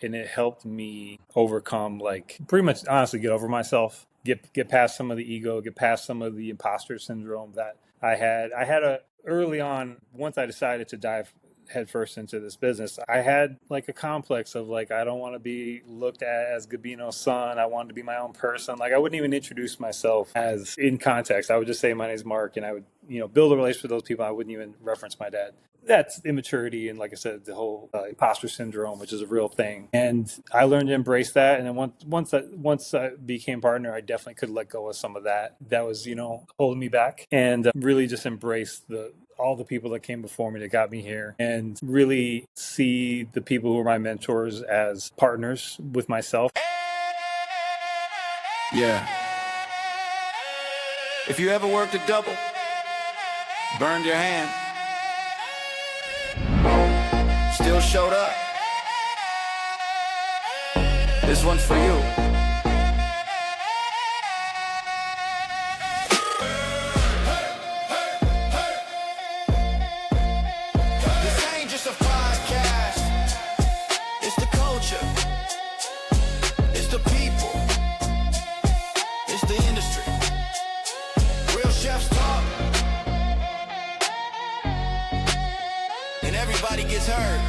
and it helped me overcome, like, pretty much honestly get over myself, get past some of the ego, get past some of the imposter syndrome that I had. I had a early on, once I decided to dive headfirst into this business, I had like a complex of like, I don't want to be looked at as Gabino's son. I wanted to be my own person. Like, I wouldn't even introduce myself as in context. I would just say my name's Mark, and I would, build a relationship with those people. I wouldn't even reference my dad. That's immaturity, and like I said, the whole imposter syndrome, which is a real thing. And I learned to embrace that. And then once I became partner, I definitely could let go of some of that was holding me back, and really just embrace the all the people that came before me that got me here, and really see the people who are my mentors as partners with myself. Yeah. If you ever worked a double, burned your hand, still showed up, this one's for you. This ain't just a podcast, it's the culture, it's the people, it's the industry. Real chefs talk, and everybody gets heard.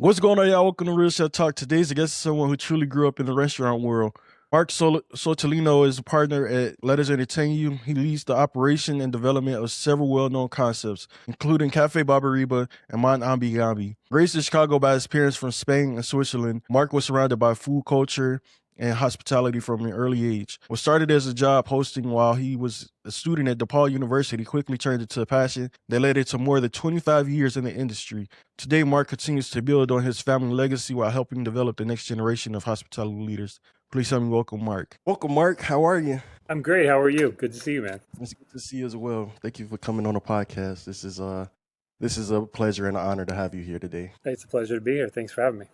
What's going on, y'all? Welcome to Real Chef Talk. Today's guest is someone who truly grew up in the restaurant world. Mark Sotelino is a partner at Let Us Entertain You. He leads the operation and development of several well-known concepts, including Cafe Barbariba and Mon Ambi Gambi. Raised in Chicago by his parents from Spain and Switzerland, Mark was surrounded by food culture and hospitality from an early age. What started as a job hosting while he was a student at DePaul University quickly turned into a passion that led into more than 25 years in the industry. Today, Mark continues to build on his family legacy while helping develop the next generation of hospitality leaders. Please help me welcome Mark. Welcome, Mark. How are you? I'm great. How are you? Good to see you, man. It's good to see you as well. Thank you for coming on the podcast. This is a pleasure and an honor to have you here today. It's a pleasure to be here. Thanks for having me.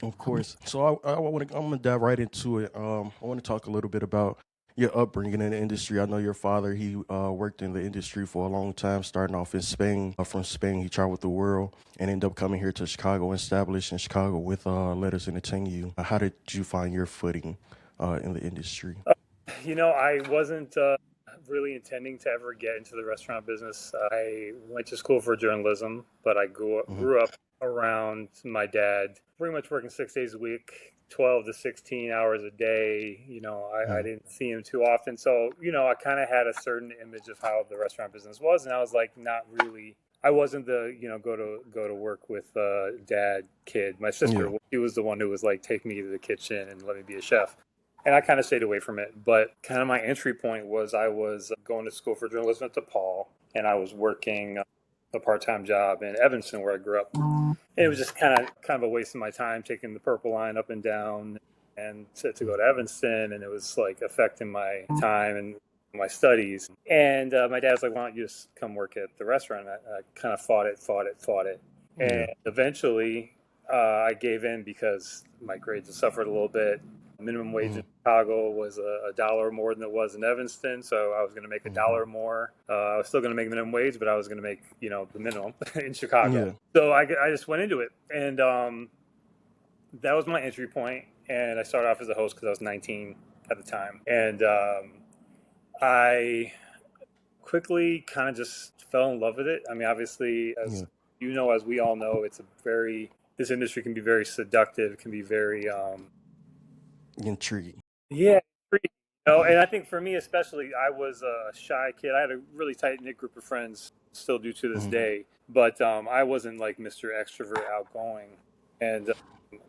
Of course. So I'm gonna dive right into it. I want to talk a little bit about your upbringing in the industry. I know your father, he worked in the industry for a long time, starting off in Spain. From Spain, he traveled the world and ended up coming here to Chicago, established in Chicago with Let Us Entertain You. How did you find your footing in the industry? I wasn't really intending to ever get into the restaurant business. I went to school for journalism, but I grew up around my dad, pretty much working 6 days a week, 12 to 16 hours a day. I didn't see him too often. So, I kind of had a certain image of how the restaurant business was. And I was like, not really. I wasn't the, go to work with dad kid. My sister, she was the one who was like, take me to the kitchen and let me be a chef. And I kind of stayed away from it. But kind of my entry point was I was going to school for journalism at DePaul, and I was working a part-time job in Evanston, where I grew up. And it was just kind of a waste of my time taking the Purple Line up and down and to go to Evanston, and it was like affecting my time and my studies. And my dad was like, why don't you just come work at the restaurant? I kind of fought it. And eventually I gave in because my grades had suffered a little bit. Minimum wage in Chicago was $1 more than it was in Evanston, so I was going to make $1 more. I was still going to make minimum wage, but I was going to make the minimum in Chicago. So I just went into it, and that was my entry point. And I started off as a host because I was 19 at the time, and I quickly kind of just fell in love with it. I mean, obviously, as we all know, this industry can be very seductive. It can be very intriguing. Yeah, and I think for me especially, I was a shy kid. I had a really tight-knit group of friends, still do to this day, but I wasn't like Mr. Extrovert outgoing. And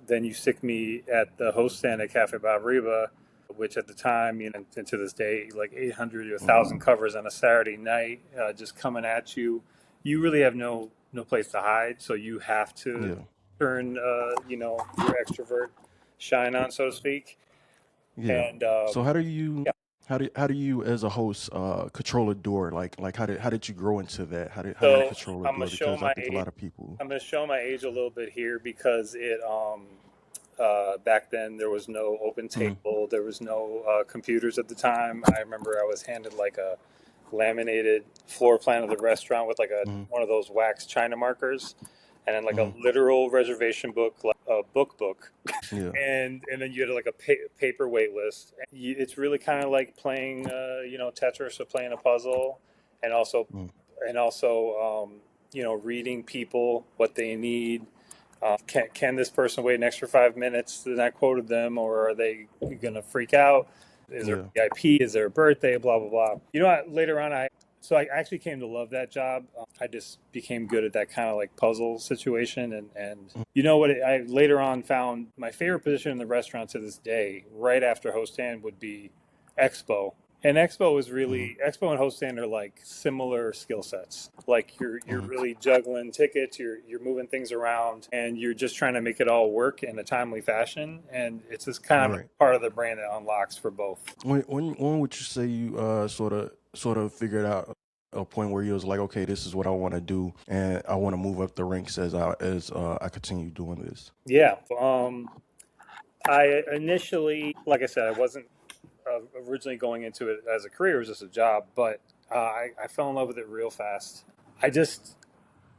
then you stick me at the host stand at Cafe Barbariba, which at the time, and to this day, like 800 or 1,000 covers on a Saturday night, just coming at you. You really have no place to hide, so you have to turn your extrovert shine on, so to speak. And so how do you as a host control a door? Like how did you grow into that? How do you control a door? Because I think a lot of people. I'm gonna show my age a little bit here because it back then there was no open table, there was no computers at the time. I remember I was handed like a laminated floor plan of the restaurant with like one of those wax china markers, and then like a literal reservation book a book. Yeah. And then you had like a paper wait list. It's really kind of like playing, Tetris or playing a puzzle, and also, Mm. and also, reading people what they need. Can this person wait an extra 5 minutes? Then I quoted them, or are they gonna freak out? Is there Yeah. VIP? Is there a birthday? Blah blah blah. Later on, I actually came to love that job. I just became good at that kind of like puzzle situation, and Mm. you know what? I later on found my favorite position in the restaurant to this day, right after host stand, would be expo. And Mhm. expo and host stand are like similar skill sets. Like you're Mhm. really juggling tickets, you're moving things around, and you're just trying to make it all work in a timely fashion. And it's just kind of like Right. part of the brand that unlocks for both. When would you say you sort of figured out a point where you was like, okay, this is what I want to do, and I want to move up the ranks as I continue doing this. Yeah. I initially, like I said, I wasn't originally going into it as a career; it was just a job. But I fell in love with it real fast. I just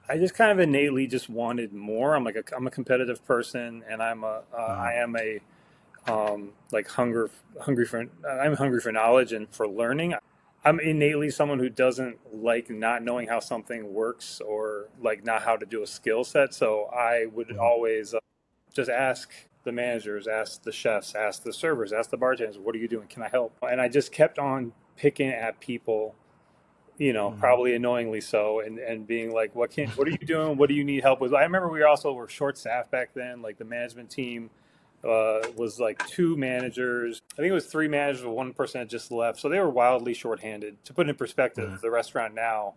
I just kind of innately just wanted more. I'm a competitive person, and Mhm. I am a like hungry for I'm hungry for knowledge and for learning. I'm innately someone who doesn't like not knowing how something works, or like not how to do a skill set. So I would Mhm. always just ask the managers, ask the chefs, ask the servers, ask the bartenders, what are you doing? Can I help? And I just kept on picking at people, Mhm. probably annoyingly so, and being like, what are you doing? What do you need help with? I remember we also were short staffed back then. Like the management team was like two managers. I think it was three managers, but one person had just left. So they were wildly shorthanded. To put it in perspective, Mhm. the restaurant now,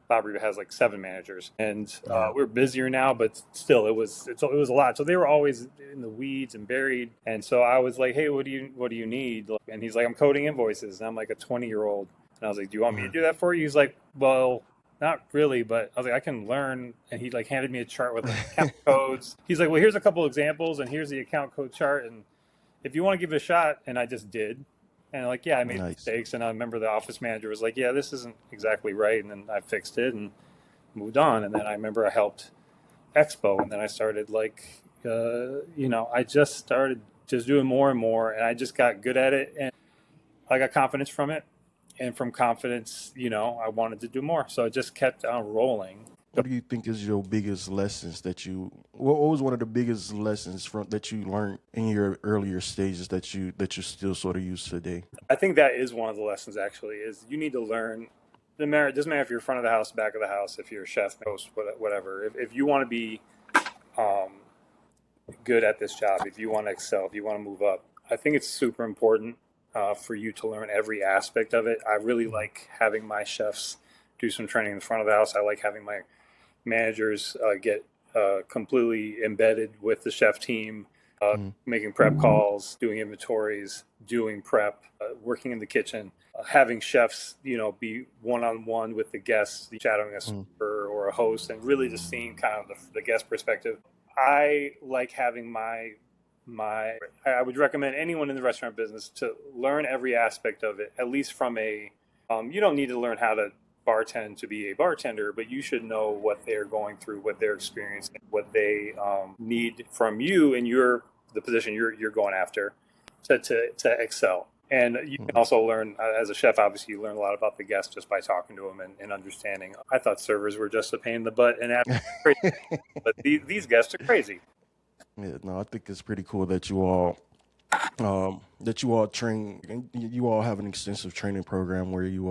Bob Riva has like seven managers, and Yeah. we're busier now, but still, it was a lot. So they were always in the weeds and buried. And so I was like, hey, what do you need? And he's like, I'm coding invoices, and I'm like a 20-year-old, and I was like, do you want me to Mhm. do that for you? He's like, well, not really, but I was like, I can learn. And he like handed me a chart with like account codes. He's like, well, here's a couple examples, and here's the account code chart, and if you want to give it a shot. And I just did. And like, yeah, I made Nice. mistakes, and I remember the office manager was like, yeah, this isn't exactly right, and then I fixed it and moved on. And then I remember I helped Expo, and then I started like, I just started just doing more and more, and I just got good at it, and I got confidence from it, and from confidence, I wanted to do more, so it just kept on rolling. What do you think is your biggest lessons that you? What was one of the biggest lessons from that you learned in your earlier stages that you still sort of use today? I think that is one of the lessons. Actually, is you need to learn. It doesn't matter if you're front of the house, back of the house, if you're a chef, host, whatever. If you want to be um, good at this job, if you want to excel, if you want to move up, I think it's super important for you to learn every aspect of it. I really Mm. like having my chefs do some training in the front of the house. I like having my managers get completely embedded with the chef team, Mm. making prep calls, doing inventories, doing prep, working in the kitchen, having chefs, be one on one with the guests, shadowing a Mm. server or a host, and really just seeing kind of the guest perspective. I like having my. I would recommend anyone in the restaurant business to learn every aspect of it, at least from a. You don't need to learn how to bartend to be a bartender, but you should know what they're going through, what they're experiencing, what they need from you in the position you're going after to excel. And you can Mm. also learn, as a chef, obviously, you learn a lot about the guests just by talking to them and understanding. I thought servers were just a pain in the butt and crazy, but these guests are crazy. Yeah, no, I think it's pretty cool that you all train and you all have an extensive training program where you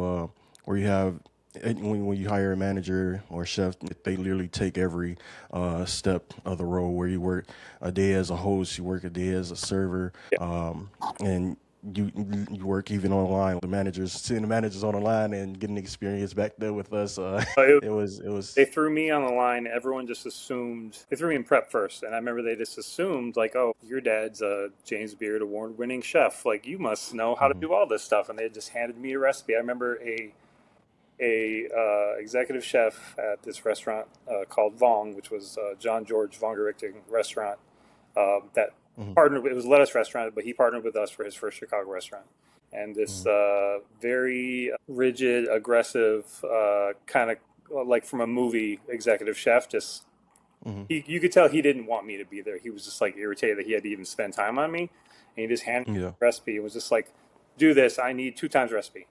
have when you hire a manager or chef, they literally take every step of the role where you work a day as a host, you work a day as a server, Yeah. and you work even online. Seeing the managers on the line and getting experience back there with us. It, they it was threw me on the line. Everyone just assumed they threw me in prep first, and I remember they just assumed like, "Oh, your dad's a James Beard award-winning chef. Like, you must know how to Mhm. do all this stuff." And they just handed me a recipe. I remember a executive chef at this restaurant called Vong, which was John George Vongerichting restaurant that Mhm. partnered. It was a lettuce restaurant, but he partnered with us for his first Chicago restaurant. And this Mhm. very rigid, aggressive, kind of like from a movie executive chef, just You could tell he didn't want me to be there. He was just like irritated that he had to even spend time on me, and he just handed me Yeah. the recipe. It was just like, do this. I need 2 times recipe,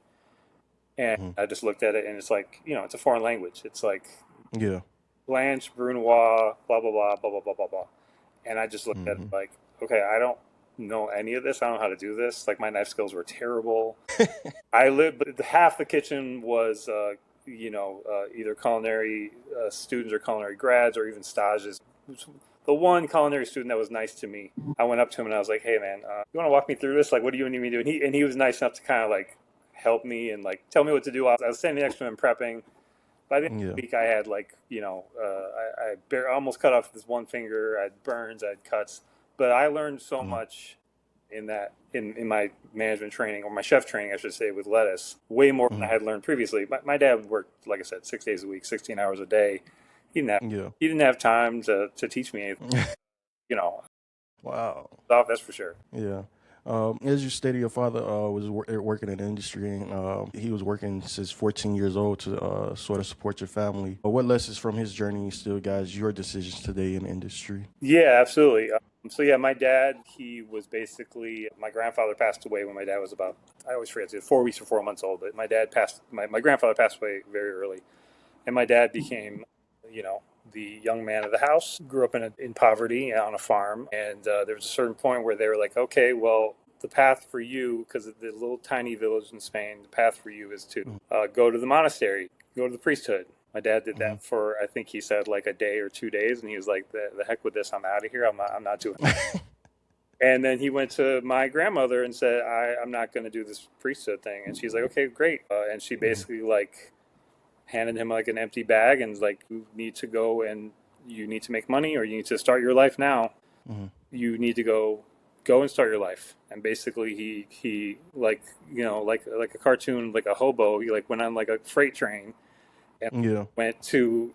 and Hmm. I just looked at it, and it's like, it's a foreign language. It's like Yeah. Blanche, Brunoise, blah blah blah blah blah blah blah blah, and I just looked at it Hmm. like, okay, I don't know any of this. I don't know how to do this. Like my knife skills were terrible. I lived, but half the kitchen was, either culinary students or culinary grads or even stages. The one culinary student that was nice to me, I went up to him and I was like, "Hey, man, you want to walk me through this? Like, what do you need me to do?" And he was nice enough to kind of like help me and like tell me what to do. I was standing next to him prepping. By the end of Yeah. the week, I had like, I almost cut off this one finger. I had burns, I had cuts, but I learned so Mm. much in my management training, or my chef training, I should say, with lettuce, way more than I Mm. had learned previously. My dad worked, like I said, 6 days a week, 16 hours a day. He didn't have Yeah. he didn't have time to teach me anything, you know, Wow. stuff, that's for sure. Yeah. As you stated, your father was working in the industry, and he was working since 14 years old to sort of support your family. What lessons from his journey still guides your decisions today in the industry? Yeah, absolutely. So yeah, my dad, he was basically, my grandfather passed away when my dad was about, I always forget, 4 weeks or 4 months old, but my grandfather passed away very early. And my dad became, you know, the young man of the house. Grew up in poverty on a farm, and there was a certain point where they were like, okay, well, the path for you, because of the little tiny village in Spain, the path for you is to go to the monastery, go to the priesthood. My dad did Mm-hmm. that for, I think he said, like a day or 2 days, and he was like, the heck with this, I'm out of here. I'm not doing it. And then he went to my grandmother and said, I'm not going to do this priesthood thing. And she's like, okay, great. And she Mm-hmm. basically like handed him like an empty bag and like, you need to go and you need to make money, or you need to start your life now. Mm-hmm. You need to go and start your life. And basically he like, like a cartoon, like a hobo, he like went on like a freight train and Yeah. went to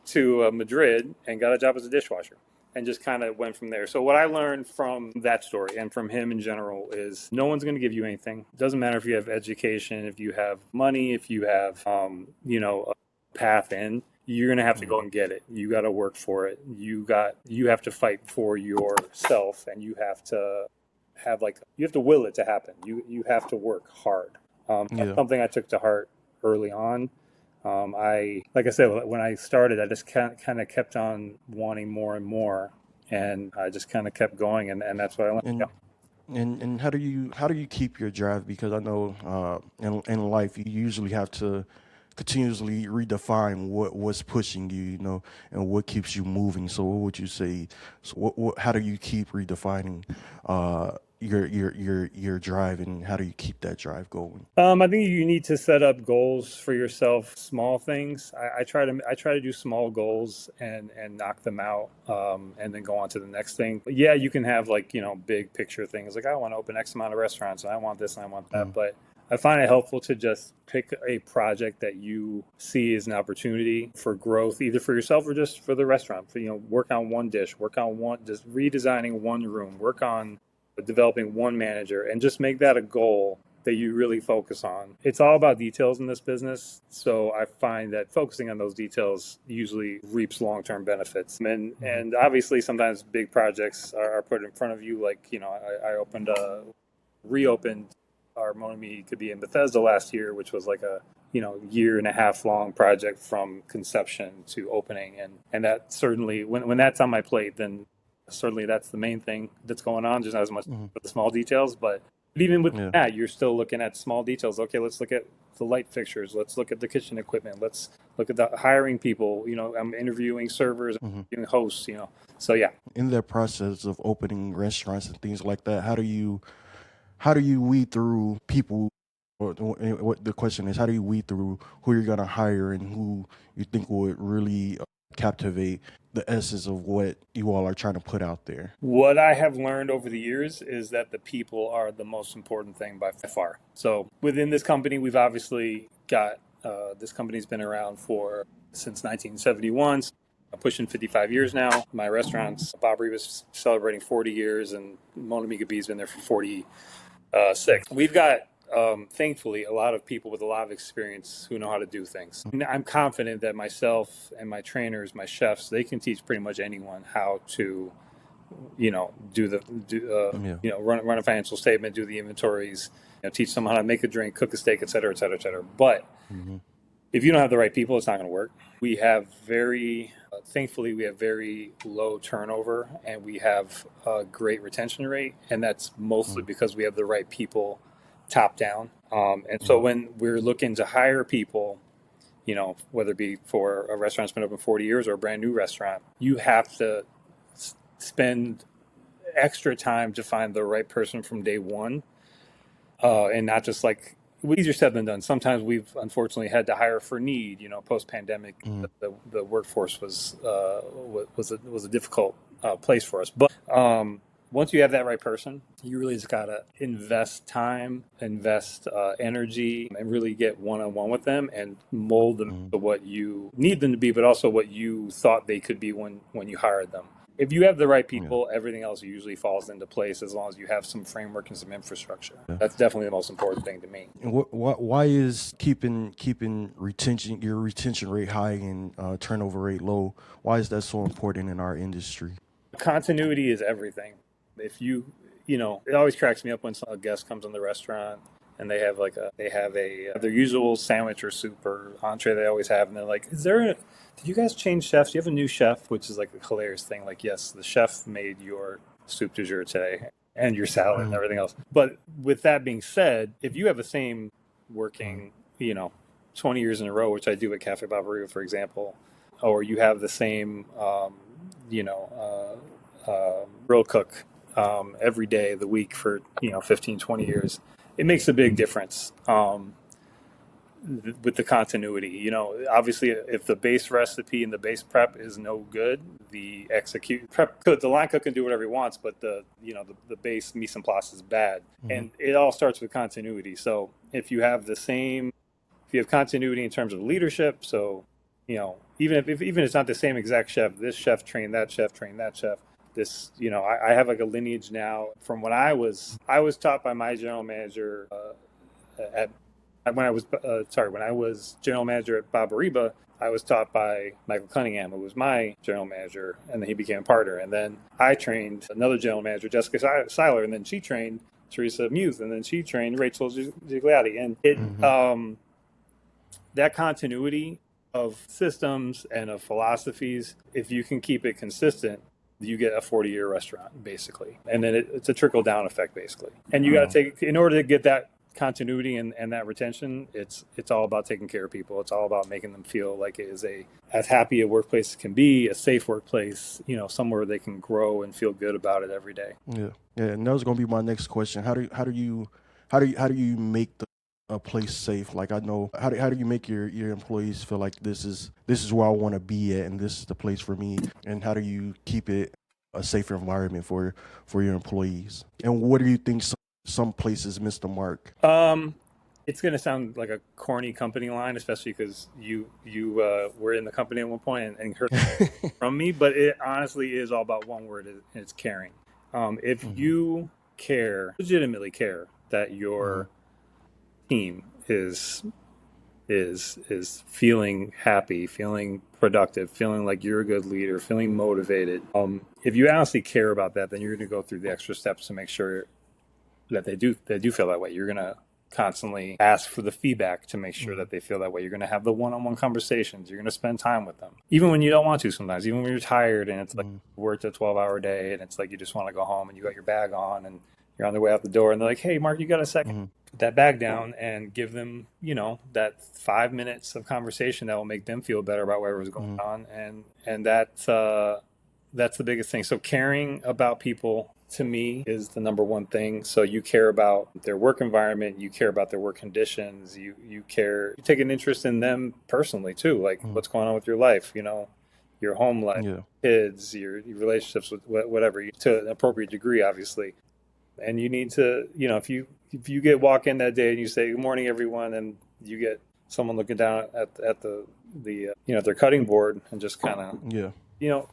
Madrid and got a job as a dishwasher, and just kind of went from there. So what I learned from that story and from him in general is no one's going to give you anything. It doesn't matter if you have education, if you have money, if you have a path in. You're going to have to Mm-hmm. go and get it. You got to work for it. You have to fight for yourself, and you have to you have to will it to happen. You have to work hard. That's Yeah. something I took to heart early on. Like I said, when I started, I just kind of kept on wanting more and more, and I just kind of kept going, and that's what I learned. Yeah. And and how do you keep your drive? Because I know in life you usually have to continuously redefine what's pushing you, and what keeps you moving. So what would you say? So how do you keep redefining your drive, and how do you keep that drive going? I think you need to set up goals for yourself, small things. I try to do small goals and knock them out, and then go on to the next thing. But yeah, you can have like big picture things like I want to open X amount of restaurants and I want this and I want that. Mm. But I find it helpful to just pick a project that you see as an opportunity for growth, either for yourself or just for the restaurant. For work on one dish, work on one, just redesigning one room, work on developing one manager, and just make that a goal that you really focus on. It's all about details in this business. So I find that focusing on those details usually reaps long-term benefits. Mhm. And obviously sometimes big projects are put in front of you. Like, I reopened our Monami could be in Bethesda last year, which was like a, year and a half long project from conception to opening. And that certainly, when that's on my plate, then certainly that's the main thing that's going on, just not as much Mhm. with the small details. But even with Yeah. that, you're still looking at small details. Okay, let's look at the light fixtures. Let's look at the kitchen equipment. Let's look at the hiring people. I'm interviewing servers, Mhm. interviewing hosts. So yeah. In that process of opening restaurants and things like that, how do you weed through people? Or what the question is, how do you weed through who you're gonna hire and who you think would really captivate the essence of what you all are trying to put out there? What I have learned over the years is that the people are the most important thing by far. So within this company, we've obviously got this company's been around for since 1971, so pushing 55 years now. My restaurants, Bobbery was celebrating 40 years, and Mona Migabee's been there for 46. We've got thankfully, a lot of people with a lot of experience who know how to do things. And I'm confident that myself and my trainers, my chefs, they can teach pretty much anyone how to, run a financial statement, do the inventories, teach someone how to make a drink, cook a steak, et cetera, et cetera, et cetera. But if you don't have the right people, it's not going to work. We have thankfully, we have very low turnover, and we have a great retention rate, and that's mostly because we have the right people top down. And so when we're looking to hire people, whether it be for a restaurant that's been open 40 years or a brand new restaurant, you have to spend extra time to find the right person from day one, and not just like easier said than done. Sometimes we've unfortunately had to hire for need. Post pandemic, the workforce was a difficult place for us. But once you have that right person, you really just gotta invest time, invest energy, and really get one-on-one with them and mold them to what you need them to be, but also what you thought they could be when you hired them. If you have the right people, everything else usually falls into place as long as you have some framework and some infrastructure. That's definitely the most important thing to me. And why is keeping your retention rate high and turnover rate low? Why is that so important in our industry? Continuity is everything. If it always cracks me up when a guest comes in the restaurant and they have their usual sandwich or soup or entree they always have, and they're like, did you guys change chefs? Do you have a new chef? Which is like a hilarious thing. Like, yes, the chef made your soup du jour today and your salad and everything else. But with that being said, if you have the same working, 20 years in a row, which I do at Cafe Barbaria, for example, or you have the same, grill cook every day of the week for 15, 20 years, it makes a big difference with the continuity. Obviously, if the base recipe and the base prep is no good, the line cook can do whatever he wants, but the base mise en place is bad, and it all starts with continuity. So if you have continuity in terms of leadership, so even if it's not the same exact chef, this chef trained that chef, this, I have like a lineage now from when I was taught by my general manager when I was general manager at Barbaria. I was taught by Michael Cunningham, who was my general manager, and then he became a partner. And then I trained another general manager, Jessica Seiler, and then she trained Teresa Muth, and then she trained Rachel Gigliotti. And that continuity of systems and of philosophies, if you can keep it consistent, you get a 40-year restaurant, basically. And then it's a trickle-down effect, basically. And you got to in order to get that continuity and that retention, it's all about taking care of people. It's all about making them feel like it is as happy a workplace can be, a safe workplace, somewhere they can grow and feel good about it every day. Yeah. And that was going to be my next question. How do you make a place safe? Like, I know, how do you make your employees feel like this is where I want to be at, and this is the place for me? And how do you keep it a safer environment for your employees? And what do you think some places miss the mark? It's going to sound like a corny company line, especially because you were in the company at one point and heard from me, but it honestly is all about one word, and it's caring. If you legitimately care that your team is feeling happy, feeling productive, feeling like you're a good leader, feeling motivated. If you honestly care about that, then you're going to go through the extra steps to make sure that they do feel that way. You're going to constantly ask for the feedback to make sure that they feel that way. You're going to have the one-on-one conversations. You're going to spend time with them, even when you don't want to. Sometimes, even when you're tired and it's like you worked a 12-hour day and it's like you just want to go home and you got your bag on and you're on the way out the door and they're like, "Hey, Mark, you got a second?" Put that bag down and give them, that 5 minutes of conversation that will make them feel better about whatever's going on, and that's the biggest thing. So caring about people, to me, is the number one thing. So you care about their work environment, you care about their work conditions, you take an interest in them personally too, like what's going on with your life, your home life, kids, your relationships with whatever, to an appropriate degree, obviously. And you need to, if you walk in that day and you say, "Good morning, everyone," and you get someone looking down at their cutting board and just kind of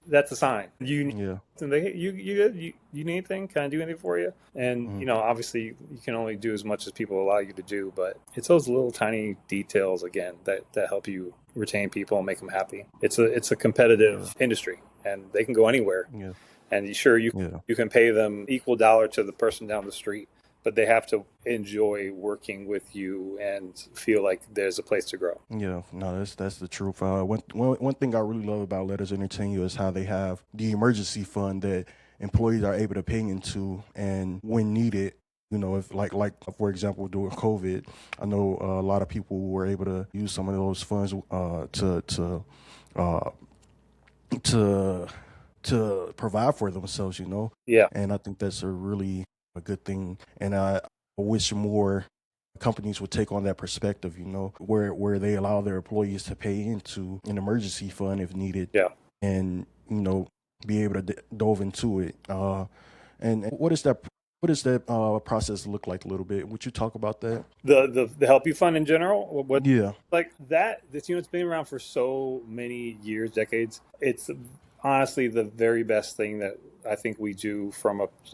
that's a sign. You need Yeah. something. You need anything? Can I do anything for you? And Mm-hmm. obviously, you can only do as much as people allow you to do. But it's those little tiny details again that help you retain people and make them happy. It's a Yeah. competitive industry, and they can go anywhere. Yeah. And sure, Yeah. you can pay them equal dollar to the person down the street, but they have to enjoy working with you and feel like there's a place to grow. Yeah, no, that's the truth. One thing I really love about Let Us Entertain You is how they have the emergency fund that employees are able to pay into, and when needed, if like for example during COVID, I know a lot of people were able to use some of those funds uh, to provide for themselves, Yeah. and I think that's a good thing, and I wish more companies would take on that perspective, where they allow their employees to pay into an emergency fund if needed, Yeah. and be able to dove into it. And what does that process look like a little bit? Would you talk about that? The help you fund in general, what Yeah. like that, this it's been around for so many years, decades. It's honestly the very best thing that I think we do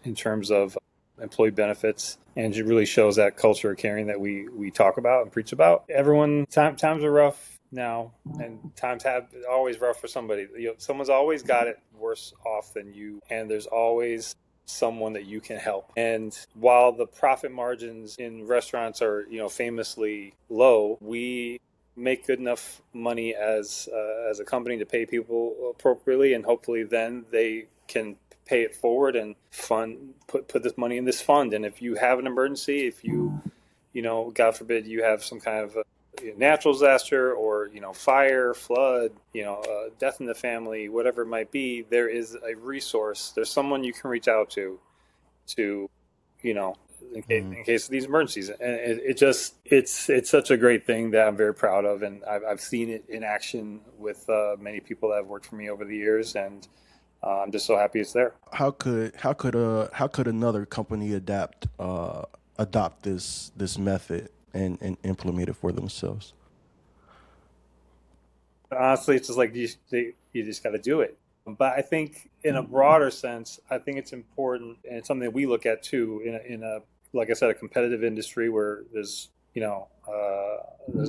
in terms of employee benefits, and it really shows that culture of caring that we talk about and preach about. Times are rough now, and times have always rough for somebody. Someone's always got it worse off than you, and there's always someone that you can help. And while the profit margins in restaurants are, famously low, we make good enough money as a company to pay people appropriately, and hopefully then they can pay it forward and put this money in this fund. And if you have an emergency, if God forbid, you have some kind of natural disaster, or fire, flood, death in the family, whatever it might be, there is a resource. There's someone you can reach out to you know Hmm. in case of these emergencies. And it's such a great thing that I'm very proud of, and I've seen it in action with many people that have worked for me over the years, and I'm just so happy it's there. How could another company adopt this method and implement it for themselves? Honestly, it's just like you just got to do it. But I think in a broader sense, I think it's important, and it's something that we look at too in a like I said, a competitive industry where there's a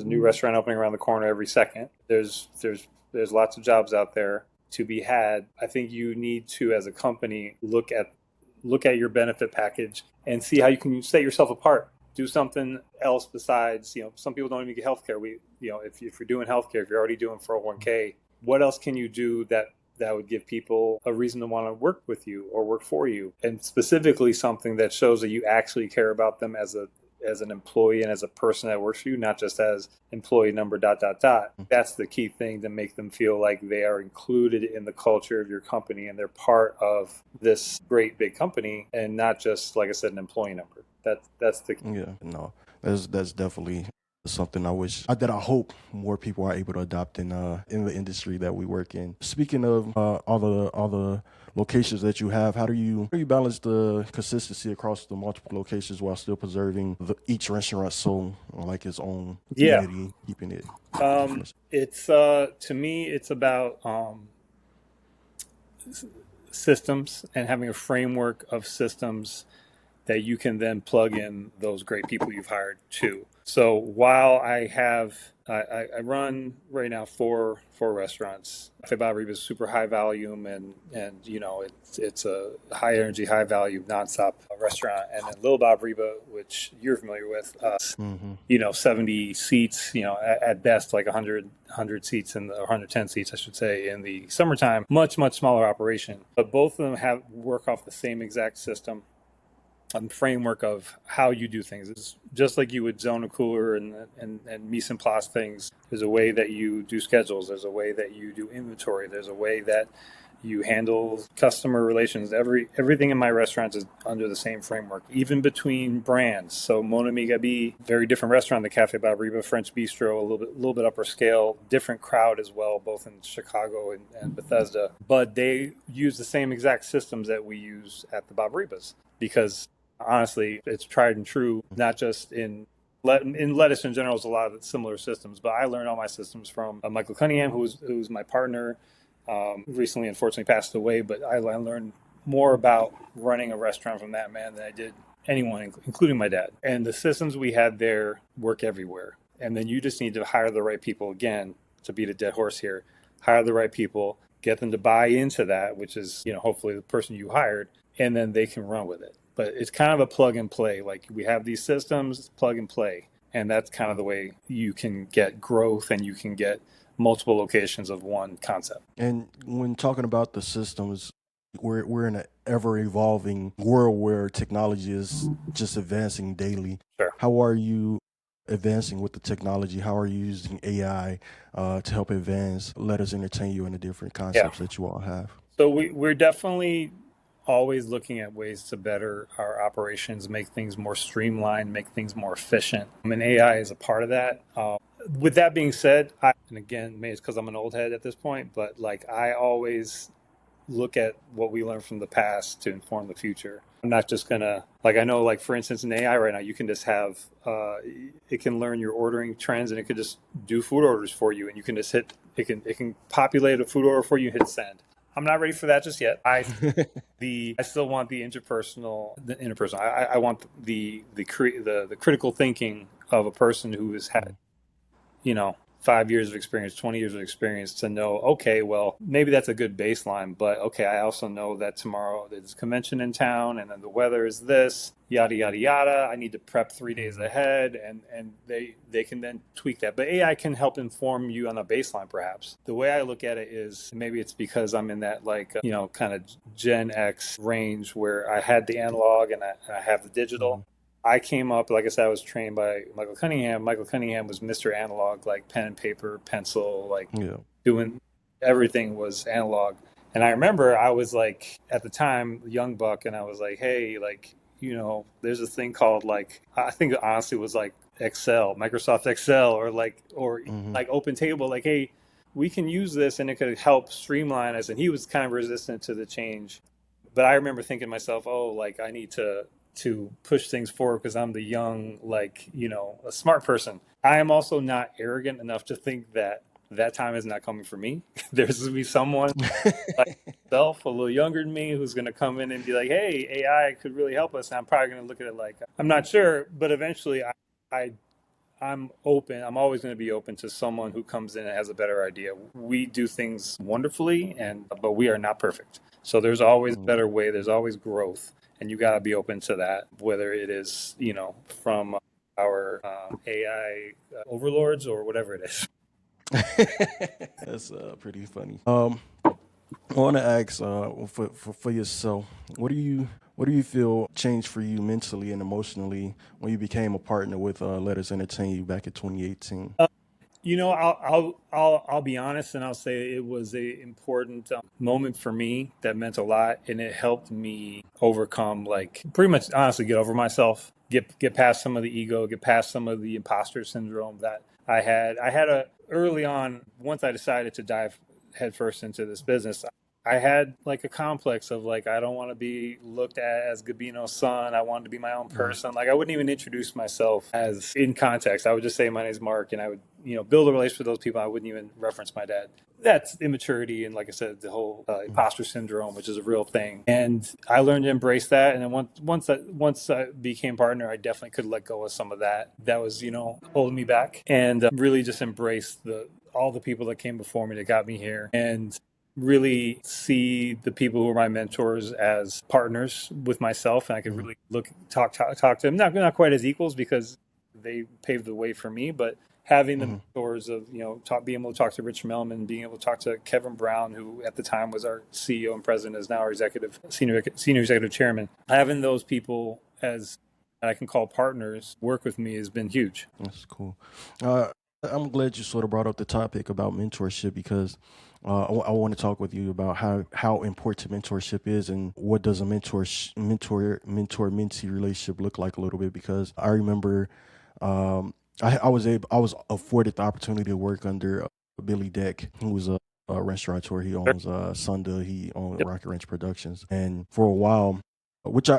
new restaurant opening around the corner every second. There's lots of jobs out there to be had. I think you need to, as a company, look at your benefit package and see how you can set yourself apart. Do something else besides, some people don't even get healthcare. If you're doing healthcare, if you're already doing 401k, what else can you do that would give people a reason to want to work with you or work for you? And specifically something that shows that you actually care about them as an employee and as a person that works for you, not just as employee number dot dot dot. That's the key thing to make them feel like they are included in the culture of your company and they're part of this great big company, and not just, like I said, an employee number. That's the key. Yeah, no, that's definitely something I hope more people are able to adopt in the industry that we work in. Speaking of all the locations that you have, how do you balance the consistency across the multiple locations while still preserving each restaurant's soul, or like its own Yeah. identity, keeping it different? It's to me, it's about systems and having a framework of systems that you can then plug in those great people you've hired to. So while I run right now four restaurants. Cafe Riba is super high volume, and it's a high energy, high value, nonstop restaurant. And then Lil Bob Riba, which you're familiar with, Mm-hmm. 70 seats, at best like 100 seats or 110 seats, I should say, in the summertime. Much, much smaller operation. But both of them work off the same exact system and framework of how you do things. It's just like you would zone a cooler and mise en place things. There's a way that you do schedules. There's a way that you do inventory. There's a way that you handle customer relations. Everything in my restaurants is under the same framework, even between brands. So Mon Ami Gabi, very different restaurant. The Cafe Riba, French Bistro, a little bit upper scale, different crowd as well, both in Chicago and Bethesda. But they use the same exact systems that we use at the Bob Ribas, because honestly, it's tried and true, not just in lettuce in general. Is a lot of similar systems, but I learned all my systems from Michael Cunningham, who's my partner, recently unfortunately passed away, but I learned more about running a restaurant from that man than I did anyone, including my dad. And the systems we had there work everywhere. And then you just need to hire the right people, again, to beat a dead horse here. Hire the right people, get them to buy into that, which is, hopefully the person you hired, and then they can run with it. But it's kind of a plug and play. Like, we have these systems, plug and play. And that's kind of the way you can get growth, and you can get multiple locations of one concept. And when talking about the systems, we're in an ever evolving world where technology is just advancing daily. Sure. How are you advancing with the technology? How are you using AI to help advance Let Us Entertain You in the different concepts that you all have? So we're definitely always looking at ways to better our operations, make things more streamlined, make things more efficient. And AI is a part of that. With that being said, and again, maybe it's because I'm an old head at this point, but like, I always look at what we learned from the past to inform the future. I'm not just gonna, like, I know, like, for instance, in AI right now, you can just have it can learn your ordering trends, and it could just do food orders for you, and you can just hit it can populate a food order for you and hit send. I'm not ready for that just yet. I still want the interpersonal. I want the critical thinking of a person who has had 5 years of experience, 20 years of experience, to know, okay, well, maybe that's a good baseline, but okay, I also know that tomorrow there's a convention in town, and then the weather is this, yada, yada, yada. I need to prep 3 days ahead, and they can then tweak that. But AI can help inform you on a baseline, perhaps. The way I look at it is, maybe it's because I'm in that, like, kind of Gen X range where I had the analog and I have the digital. I came up, like I said, I was trained by Michael Cunningham. Michael Cunningham was Mr. Analog, like pen and paper, pencil, like doing everything was analog. And I remember I was like, at the time, young buck, and I was like, hey, like, there's a thing called, like, I think it honestly was like Excel, Microsoft Excel, or like Open Table, like, hey, we can use this and it could help streamline us. And he was kind of resistant to the change. But I remember thinking to myself, oh, like, I need to push things forward because I'm the young, like, a smart person. I am also not arrogant enough to think that time is not coming for me. There's going to be someone like myself, a little younger than me, who's going to come in and be like, hey, AI could really help us. And I'm probably going to look at it like, I'm not sure, but eventually I'm open. I'm always going to be open to someone who comes in and has a better idea. We do things wonderfully, but we are not perfect. So there's always a better way. There's always growth. And you got to be open to that, whether it is, from our AI overlords or whatever it is. That's pretty funny. I want to ask for yourself, what do you feel changed for you mentally and emotionally when you became a partner with Let Us Entertain You back in 2018? I'll be honest, and I'll say it was a important moment for me that meant a lot, and it helped me overcome, like, pretty much honestly get over myself, get past some of the ego, get past some of the imposter syndrome that I had. Early on, once I decided to dive headfirst into this business, I had like a complex of, like, I don't want to be looked at as Gabino's son. I wanted to be my own person. Like, I wouldn't even introduce myself as in context. I would just say my name's Mark, and I would, build a relationship with those people. I wouldn't even reference my dad. That's immaturity, and, like I said, the whole imposter syndrome, which is a real thing. And I learned to embrace that. And then once I became partner, I definitely could let go of some of that was, holding me back, and really just embrace all the people that came before me that got me here, and really see the people who are my mentors as partners with myself, and I could really talk to them, not quite as equals because they paved the way for me, but having the mentors of, being able to talk to Rich Melman, being able to talk to Kevin Brown, who at the time was our CEO and president, is now our senior executive chairman. Having those people as I can call partners work with me has been huge. That's cool. I'm glad you sort of brought up the topic about mentorship, because I want to talk with you about how important mentorship is, and what does a mentor-mentee relationship look like a little bit. Because I remember I was afforded the opportunity to work under Billy Deck, who was a restaurateur. He owns Sunda. He owned Rocket Ranch Productions, and for a while, which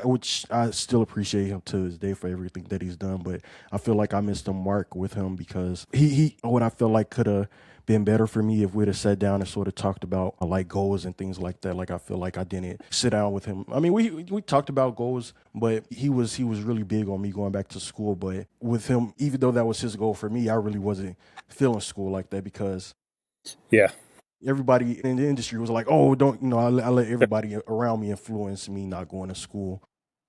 I still appreciate him to this day for everything that he's done. But I feel like I missed a mark with him because he what I feel like could have been better for me if we'd have sat down and sort of talked about like goals and things like that. Like I feel like I didn't sit down with him. I mean, we talked about goals, but he was really big on me going back to school. But with him, even though that was his goal for me, I really wasn't feeling school like that because Yeah. everybody in the industry was like, "Oh, don't I let everybody around me influence me not going to school."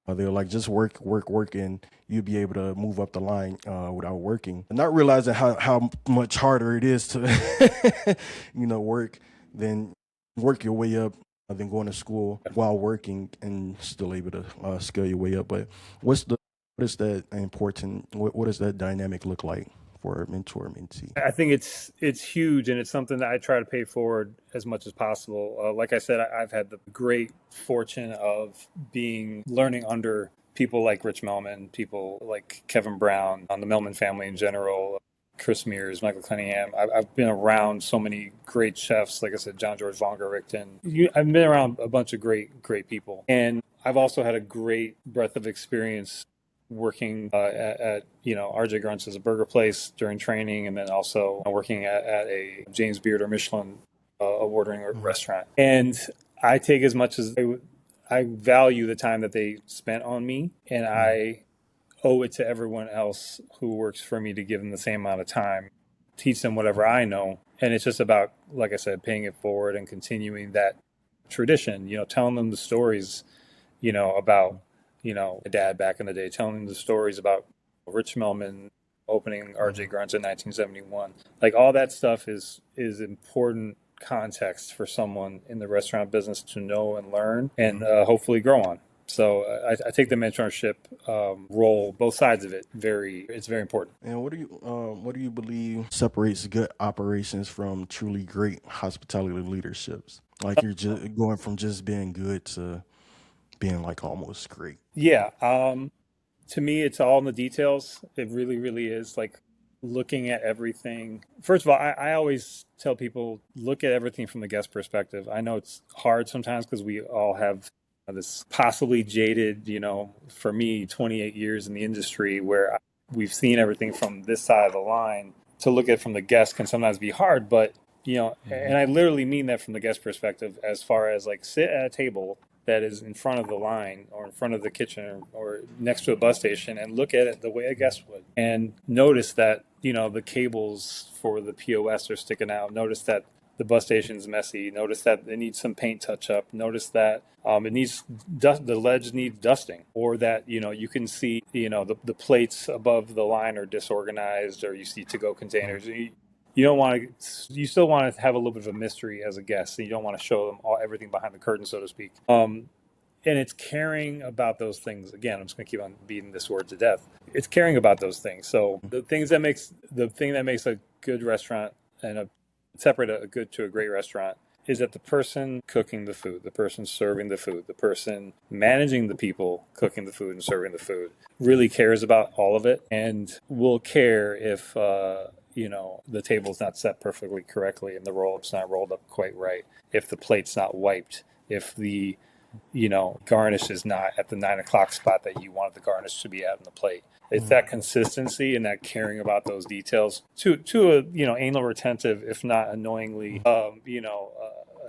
They were like, "Just work, work, work, and you'll be able to move up the line without working." And not realizing how much harder it is to, work than work your way up than going to school while working and still able to scale your way up. But what is that important? What does that dynamic look like for a mentor mentee? I think it's huge, and it's something that I try to pay forward as much as possible. Like I said, I've had the great fortune of learning under people like Rich Melman, people like Kevin Brown, on the Melman family in general, Chris Mears, Michael Cunningham. I've been around so many great chefs, like I said, John George Von Richten. I've been around a bunch of great people, and I've also had a great breadth of experience working at RJ Gruntz as a burger place during training, and then also working at a James Beard or Michelin award-winning restaurant. And I take as much as I value the time that they spent on me, and I owe it to everyone else who works for me to give them the same amount of time, teach them whatever I know. And it's just about, like I said, paying it forward and continuing that tradition, telling them the stories, about, my dad back in the day, telling them the stories about Rich Melman opening RJ Gruntz in 1971. Like all that stuff is important context for someone in the restaurant business to know and learn and hopefully grow on. So I take the mentorship role, both sides of it. It's very important. And what do you believe separates good operations from truly great hospitality leaderships? Like you're just going from just being good to being like almost great. Yeah. To me, it's all in the details. It really, really is like looking at everything. First of all, I always tell people look at everything from the guest perspective. I know it's hard sometimes because we all have this possibly jaded, for me, 28 years in the industry where we've seen everything from this side of the line. To look at it from the guest can sometimes be hard, but and I literally mean that from the guest perspective, as far as like sit at a table that is in front of the line or in front of the kitchen or next to a bus station and look at it the way a guest would and notice that the cables for the POS are sticking out. Notice that the bus station's messy. Notice that it needs some paint touch up. Notice that it needs the ledge needs dusting, or that you can see the plates above the line are disorganized, or you see to go containers. You don't want to. You still want to have a little bit of a mystery as a guest, and you don't want to show them everything behind the curtain, so to speak. And it's caring about those things. Again, I'm just going to keep on beating this word to death. It's caring about those things. So the thing that makes a good restaurant and separate a good to a great restaurant is that the person cooking the food, the person serving the food, the person managing the people cooking the food and serving the food really cares about all of it and will care if the table's not set perfectly correctly and the roll-up's not rolled up quite right, if the plate's not wiped, if the garnish is not at the 9 o'clock spot that you wanted the garnish to be at on the plate. It's that consistency and that caring about those details to a anal retentive, if not annoyingly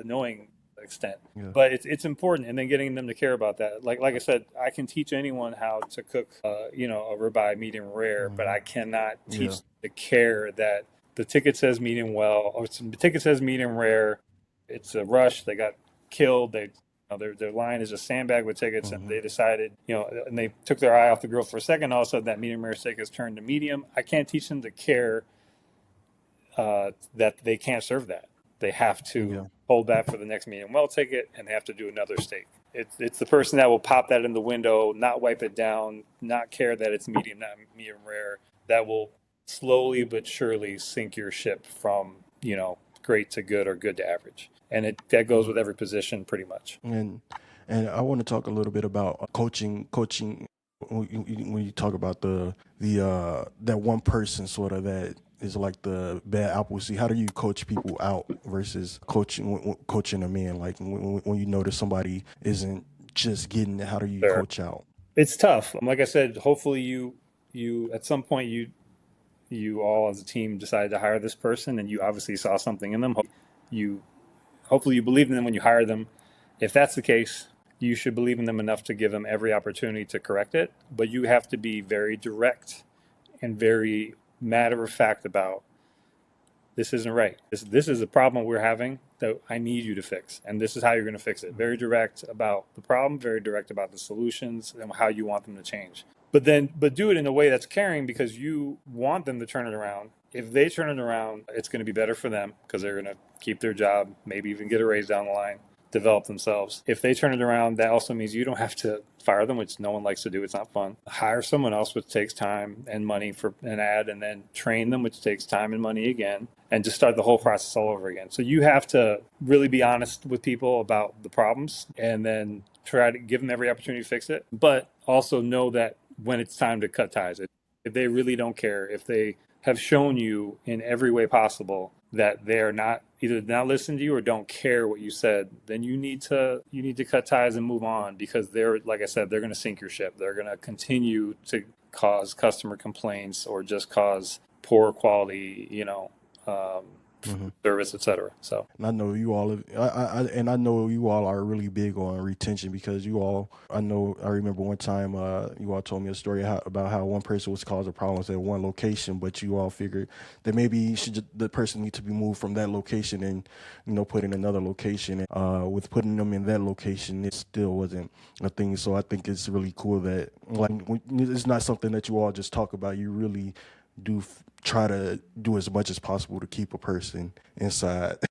annoying extent. Yeah. But it's important, and then getting them to care about that. Like I said, I can teach anyone how to cook a ribeye medium rare, but I cannot teach the care that the ticket says medium well, or the ticket says medium rare. It's a rush. They got killed. Their line is a sandbag with tickets, and they decided, and they took their eye off the grill for a second. All of a sudden, that medium rare steak has turned to medium. I can't teach them to care that they can't serve that. They have to hold that for the next medium well ticket, and they have to do another steak. It's the person that will pop that in the window, not wipe it down, not care that it's medium, not medium rare, that will slowly but surely sink your ship from great to good or good to average. And that goes with every position pretty much. And I want to talk a little bit about coaching. When you talk about the that one person sort of that is like the bad apple seed. How do you coach people out versus coaching them in? Like when you notice somebody isn't just getting it? How do you Sure. coach out? It's tough. Like I said, hopefully you at some point you all as a team decided to hire this person, and you obviously saw something in them. You hopefully you believe in them when you hire them. If that's the case, you should believe in them enough to give them every opportunity to correct it. But you have to be very direct and very matter of fact about this isn't right. This is a problem we're having that I need you to fix, and this is how you're going to fix it. Very direct about the problem, very direct about the solutions and how you want them to change. But do it in a way that's caring because you want them to turn it around. If they turn it around, it's going to be better for them because they're going to keep their job, maybe even get a raise down the line, develop themselves. If they turn it around, that also means you don't have to fire them, which no one likes to do. It's not fun. Hire someone else, which takes time and money for an ad, and then train them, which takes time and money again, and just start the whole process all over again. So you have to really be honest with people about the problems and then try to give them every opportunity to fix it, but also know that when it's time to cut ties, if they really don't care, if they have shown you in every way possible that they're not either not listening to you or don't care what you said, then you need to cut ties and move on because they're like I said, they're going to sink your ship. They're going to continue to cause customer complaints or just cause poor quality, um, service, etc. So And I know you all, and I know you all are really big on retention because you all, I remember one time, you all told me a story about how one person was causing problems at one location, but you all figured that maybe the person need to be moved from that location and, put in another location. With putting them in that location, it still wasn't a thing. So I think it's really cool that it's not something that you all just talk about. You really do try to do as much as possible to keep a person inside a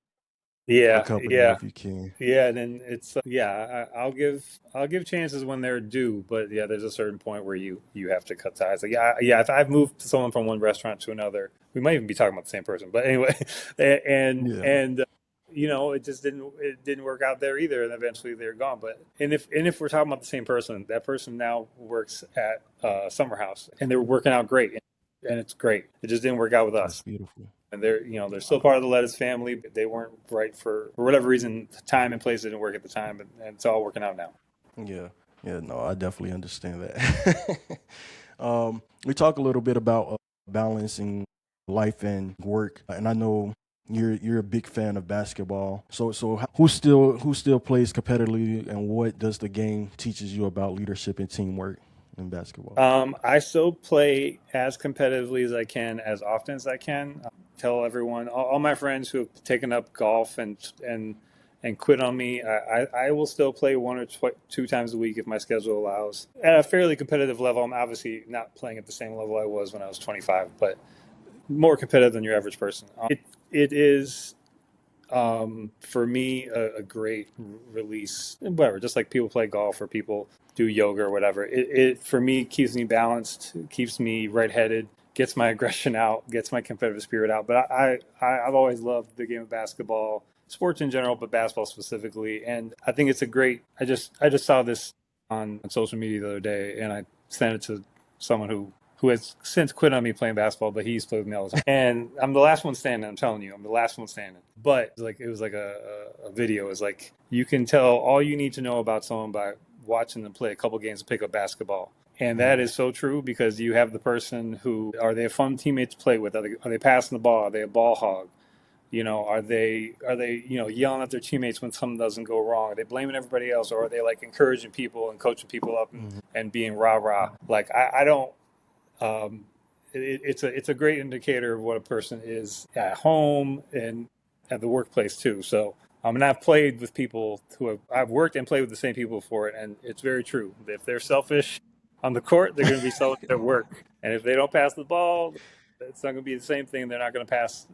yeah, company yeah. if you can. Yeah, and then it's I'll give chances when they're due, but yeah, there's a certain point where you have to cut ties. Like yeah, if I've moved someone from one restaurant to another, we might even be talking about the same person. But anyway, Yeah. and it didn't work out there either, and eventually they're gone. But and if we're talking about the same person, that person now works at Summer House, and they're working out great, and it's great. It just didn't work out with That's us beautiful. and they're still part of the Lettuce family, but they weren't right for whatever reason. Time and place didn't work at the time, and it's all working out now. Yeah. Yeah, no, I definitely understand that. We talk a little bit about balancing life and work, and I know you're a big fan of basketball. So who still plays competitively, and what does the game teaches you about leadership and teamwork in basketball? I still play as competitively as I can, as often as I can. Tell everyone, all my friends who have taken up golf and quit on me, I will still play one or two times a week if my schedule allows. At a fairly competitive level, I'm obviously not playing at the same level I was when I was 25, but more competitive than your average person. It is for me a great release, whatever, just like people play golf or people do yoga or whatever. It for me keeps me balanced, keeps me right headed, gets my aggression out, gets my competitive spirit out. But I've always loved the game of basketball, sports in general, but basketball specifically. And I think it's a great. I just saw this on social media the other day, and I sent it to someone who has since quit on me playing basketball, but he used to play with me all the time. And I'm the last one standing. I'm telling you, I'm the last one standing. But it was like a video. It was like you can tell all you need to know about someone by watching them play a couple games of pickup basketball. And that is so true because you have the person who are they a fun teammate to play with? Are they passing the ball? Are they a ball hog? Are they yelling at their teammates when something doesn't go wrong? Are they blaming everybody else, or are they like encouraging people and coaching people up and being rah rah? Like I don't um, it's a great indicator of what a person is at home and at the workplace too. So and I've played with people I've worked and played with the same people before it, and it's very true. If they're selfish on the court, they're going to be selfish at work, and if they don't pass the ball, it's not going to be the same thing. They're not going to pass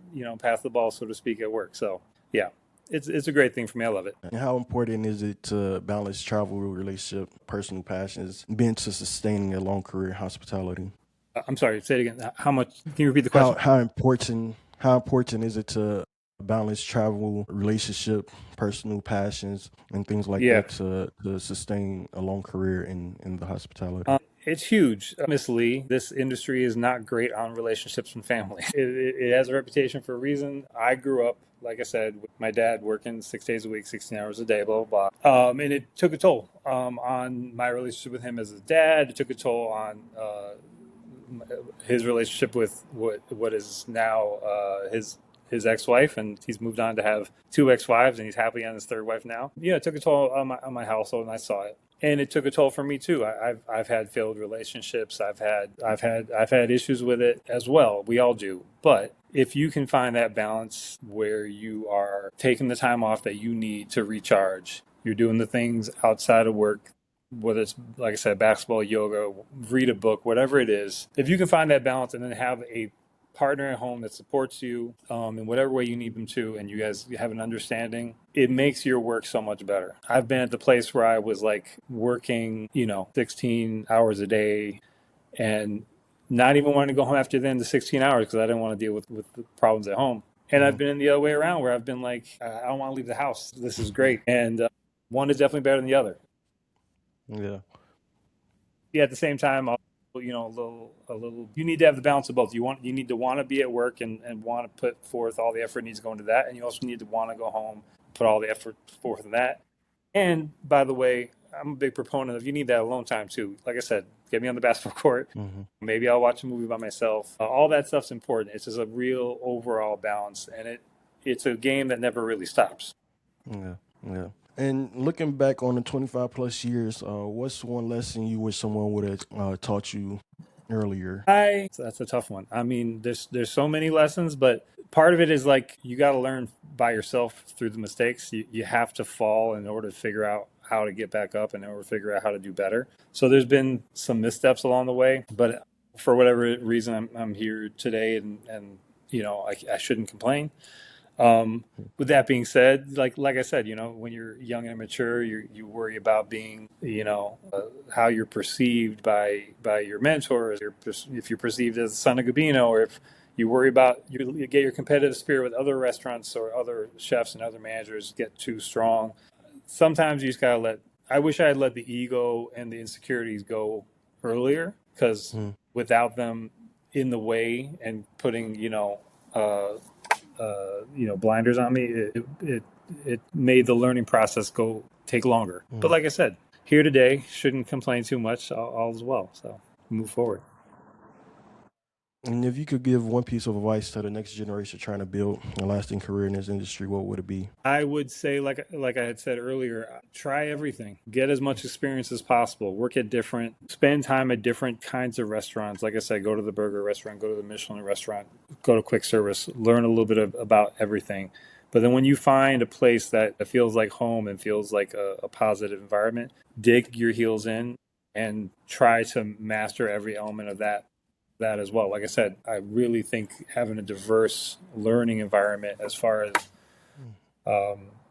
the ball, so to speak, at work. So yeah, it's a great thing for me. I love it. And how important is it to balance travel, relationship, personal passions, being to sustaining a long career in hospitality? I'm sorry, say it again. How much? Can you repeat the How question? how important is it to balance travel, relationship, personal passions, and things like Yeah. that to sustain a long career in the hospitality? It's huge. Miss Lee, this industry is not great on relationships and family. It has a reputation for a reason. I grew up like I said, with my dad working 6 days a week, 16 hours a day, blah, blah, blah. And it took a toll on my relationship with him as a dad. It took a toll on his relationship with what is now his ex-wife, and he's moved on to have two ex-wives, and he's happy on his third wife now. Yeah, it took a toll on my household, and I saw it. And it took a toll for me too. I've had failed relationships. I've had issues with it as well. We all do. But if you can find that balance where you are taking the time off that you need to recharge, you're doing the things outside of work, whether it's, like I said, basketball, yoga, read a book, whatever it is, if you can find that balance and then have a partner at home that supports you in whatever way you need them to, and you guys have an understanding, it makes your work so much better. I've been at the place where I was like working, 16 hours a day and not even wanting to go home after the end of 16 hours because I didn't want to deal with the problems at home. And I've been in the other way around where I've been like, I don't want to leave the house. This is great. And one is definitely better than the other. Yeah. Yeah, at the same time, a little. You need to have the balance of both. You need to want to be at work and want to put forth all the effort needs to go into that, and you also need to want to go home, put all the effort forth in that. And by the way, I'm a big proponent of you need that alone time too. Like I said, get me on the basketball court. Mm-hmm. Maybe I'll watch a movie by myself. All that stuff's important. It's just a real overall balance, and it's a game that never really stops. Yeah. Yeah. And looking back on the 25 plus years, what's one lesson you wish someone would have taught you earlier? So that's a tough one. I mean, there's so many lessons, but part of it is like you got to learn by yourself through the mistakes. You have to fall in order to figure out how to get back up and in order to figure out how to do better. So there's been some missteps along the way, but for whatever reason, I'm here today, and I shouldn't complain. With that being said, like I said, when you're young and immature, you worry about being, how you're perceived by your mentors, if you're perceived as the son of Gabino, or if you worry about you get your competitive spirit with other restaurants or other chefs and other managers get too strong. Sometimes you just gotta let. I wish I had let the ego and the insecurities go earlier, because Mm. without them in the way and putting, blinders on me, it made the learning process go take longer. But Mm. like I said, here today, shouldn't complain too much. All is well. So move forward. And if you could give one piece of advice to the next generation trying to build a lasting career in this industry, what would it be? I would say, like I had said earlier, try everything. Get as much experience as possible. Work at spend time at different kinds of restaurants. Like I said, go to the burger restaurant, go to the Michelin restaurant, go to quick service. Learn a little bit about everything. But then when you find a place that feels like home and feels like a positive environment, dig your heels in and try to master every element of that as well. Like I said, I really think having a diverse learning environment as far as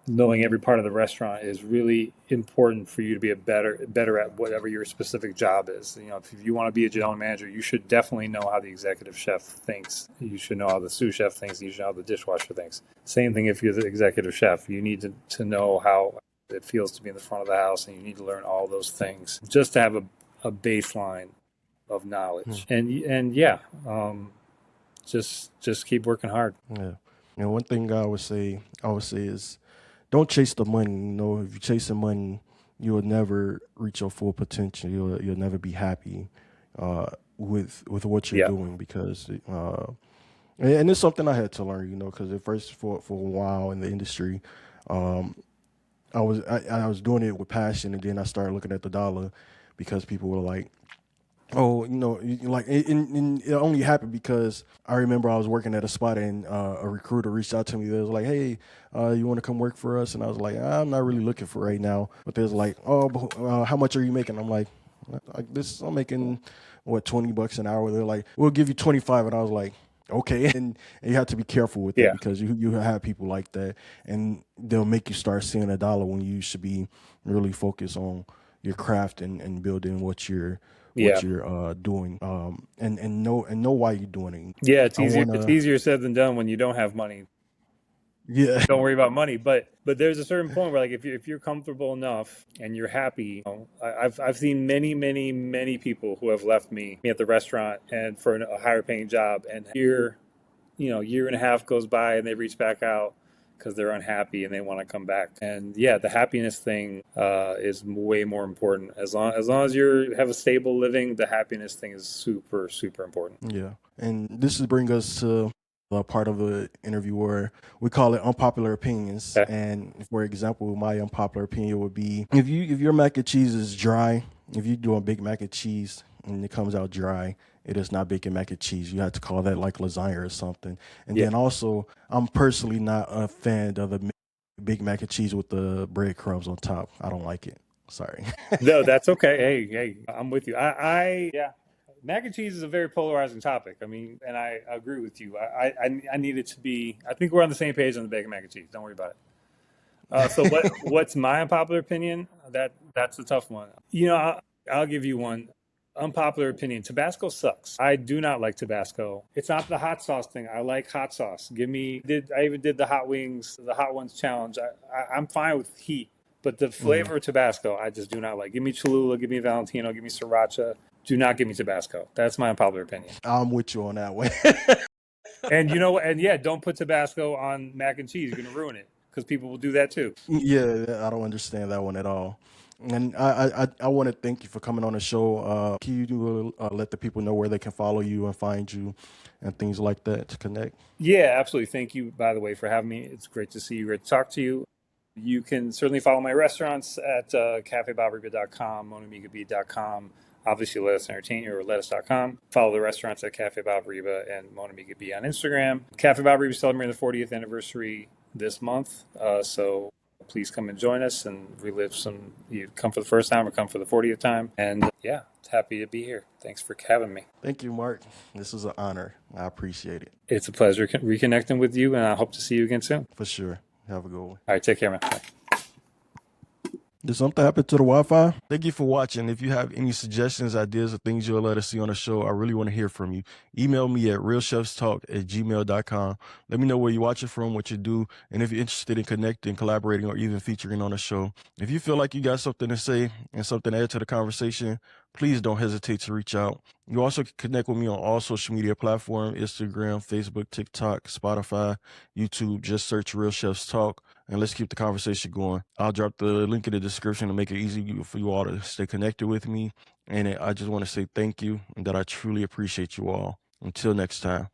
knowing every part of the restaurant is really important for you to be better at whatever your specific job is. If you want to be a general manager, you should definitely know how the executive chef thinks. You should know how the sous chef thinks. You should know how the dishwasher thinks. Same thing if you're the executive chef. You need to know how it feels to be in the front of the house, and you need to learn all those things just to have a baseline of Hmm. knowledge. And yeah, just keep working hard. Yeah. One thing I would say is don't chase the money. If you're chasing money, you'll never reach your full potential. You'll never be happy with what you're Yeah, doing because and it's something I had to learn. Because at first for a while in the industry, um, I was doing it with passion, and then I started looking at the dollar because people were like, oh, like and it only happened because I remember I was working at a spot and a recruiter reached out to me. They was like, "Hey, you want to come work for us?" And I was like, "I'm not really looking for right now." But they was like, "Oh, but, how much are you making?" I'm like this, I'm making what, $20 an hour. They're like, "We'll give you 25," and I was like, "Okay." And you have to be careful with that yeah, because you have people like that, and they'll make you start seeing a dollar when you should be really focused on your craft and building yeah. doing and know why you're doing it. Yeah, it's I easier. want It's to. easier said than done when you don't have money. Yeah. Don't worry about money, but there's a certain point where, like, if you're comfortable enough and you're happy, I've seen many people who have left me at the restaurant and for a higher paying job, and year and a half goes by and they reach back out because they're unhappy and they want to come back. And yeah, the happiness thing is way more important. As long as you have a stable living, the happiness thing is super super important. Yeah. And this is bring us to a part of the interview where we call it unpopular opinions. Okay. And for example, my unpopular opinion would be if your mac and cheese is dry, if you do a big mac and cheese and it comes out dry, it is not bacon mac and cheese. You have to call that like lasagna or something. And Yeah. then also, I'm personally not a fan of the big mac and cheese with the breadcrumbs on top. I don't like it. Sorry. No, that's okay. Hey, I'm with you. Yeah. Mac and cheese is a very polarizing topic. I mean, and I agree with you. I need it to be. I think we're on the same page on the bacon mac and cheese. Don't worry about it. So what's my unpopular opinion? That's a tough one. I'll give you one. Unpopular opinion. Tabasco sucks. I do not like Tabasco. It's not the hot sauce thing. I like hot sauce. I even did the hot wings, the hot ones challenge. I'm fine with heat, but the flavor of Tabasco, I just do not like. Give me Cholula, give me Valentino, give me Sriracha. Do not give me Tabasco. That's my unpopular opinion. I'm with you on that one. And you know what? And yeah, don't put Tabasco on mac and cheese. You're gonna ruin it because people will do that too. Yeah, I don't understand that one at all. And I want to thank you for coming on the show. Can you let the people know where they can follow you and find you and things like that to connect? Yeah, absolutely. Thank you, by the way, for having me. It's great to see you. Great to talk to you. You can certainly follow my restaurants at cafebobariba.com, monamigab.com. Obviously, Let Us Entertain You or lettuce.com. Follow the restaurants at Cafe Bob Riba and Mona Miga B on Instagram. Cafe Bob Riba is celebrating the 40th anniversary this month. So please come and join us and relive some. You come for the first time or come for the 40th time. And yeah, happy to be here. Thanks for having me. Thank you, Mark. This was an honor. I appreciate it. It's a pleasure reconnecting with you, and I hope to see you again soon. For sure. Have a good one. All right, take care, man. Bye. Did something happen to the Wi-Fi? Thank you for watching. If you have any suggestions, ideas, or things you'll let us see on the show, I really want to hear from you. Email me at realchefstalk@gmail.com. Let me know where you're watching from, what you do, and if you're interested in connecting, collaborating, or even featuring on the show. If you feel like you got something to say and something to add to the conversation, please don't hesitate to reach out. You also can connect with me on all social media platforms, Instagram, Facebook, TikTok, Spotify, YouTube. Just search Real Chefs Talk, and let's keep the conversation going. I'll drop the link in the description to make it easy for you all to stay connected with me. And I just want to say thank you and that I truly appreciate you all. Until next time.